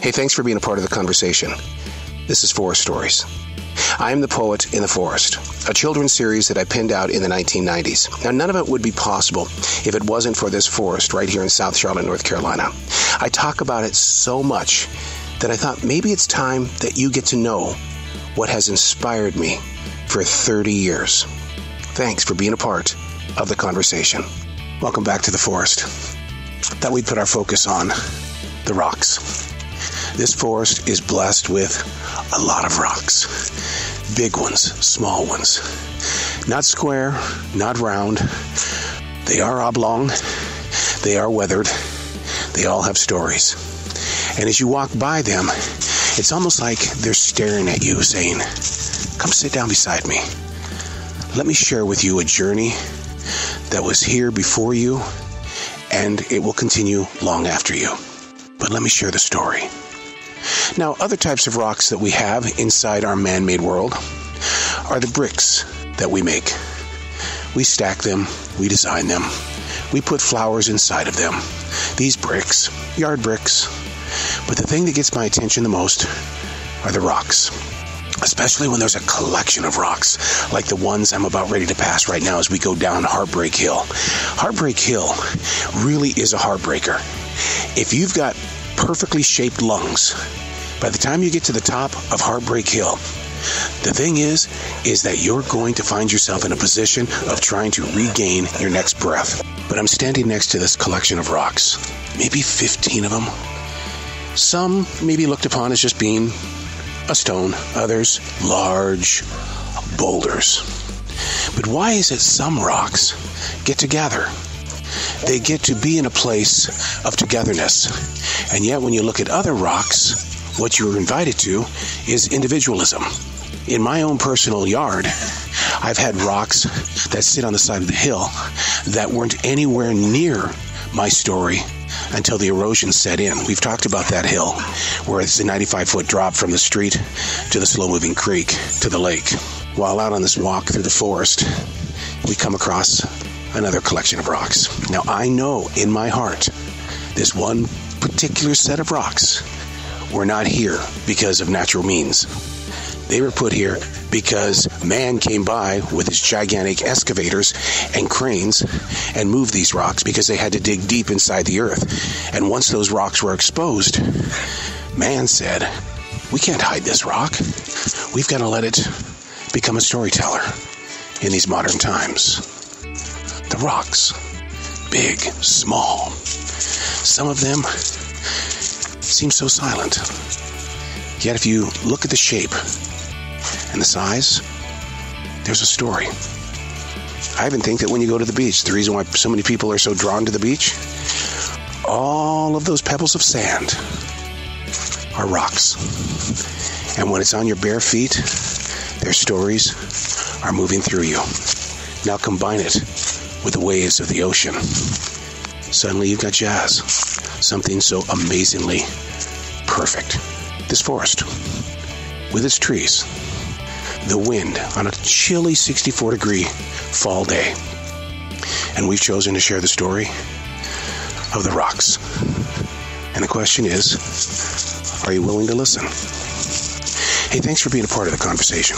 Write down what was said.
Hey, thanks for being a part of the conversation. This is Forest Stories. I am the Poet in the Forest, a children's series that I penned out in the 1990s. Now, none of it would be possible if it wasn't for this forest right here in South Charlotte, North Carolina. I talk about it so much that I thought maybe it's time that you get to know what has inspired me for 30 years. Thanks for being a part of the conversation. Welcome back to the forest. Thought we'd put our focus on the rocks. This forest is blessed with a lot of rocks. Big ones, small ones. Not square, not round. They are oblong. They are weathered. They all have stories. And as you walk by them, it's almost like they're staring at you saying, "Come sit down beside me. Let me share with you a journey that was here before you, and it will continue long after you. But let me share the story." Now, other types of rocks that we have inside our man-made world are the bricks that we make. We stack them, we design them, we put flowers inside of them. These bricks, yard bricks. But the thing that gets my attention the most are the rocks. Especially when there's a collection of rocks, like the ones I'm about ready to pass right now as we go down Heartbreak Hill. Heartbreak Hill really is a heartbreaker. If you've got perfectly shaped lungs, by the time you get to the top of Heartbreak Hill, the thing is that you're going to find yourself in a position of trying to regain your next breath. But I'm standing next to this collection of rocks, maybe 15 of them. Some may be looked upon as just being a stone, others large boulders. But why is it some rocks get together? They get to be in a place of togetherness. And yet when you look at other rocks, what you're invited to is individualism. In my own personal yard, I've had rocks that sit on the side of the hill that weren't anywhere near my story until the erosion set in. We've talked about that hill, where it's a 95-foot drop from the street to the slow-moving creek to the lake. While out on this walk through the forest, we come across another collection of rocks. Now, I know in my heart, this one particular set of rocks were not here because of natural means. They were put here because man came by with his gigantic excavators and cranes and moved these rocks because they had to dig deep inside the earth. And once those rocks were exposed, man said, "We can't hide this rock. We've got to let it become a storyteller in these modern times." The rocks, big, small. Some of them seem so silent. Yet if you look at the shape and the size, there's a story. I even think that when you go to the beach, the reason why so many people are so drawn to the beach, all of those pebbles of sand are rocks. And when it's on your bare feet, their stories are moving through you. Now combine it with the waves of the ocean. Suddenly you've got jazz, something so amazingly perfect. This forest, with its trees, the wind on a chilly 64-degree fall day. And we've chosen to share the story of the rocks. And the question is, are you willing to listen? Hey, thanks for being a part of the conversation.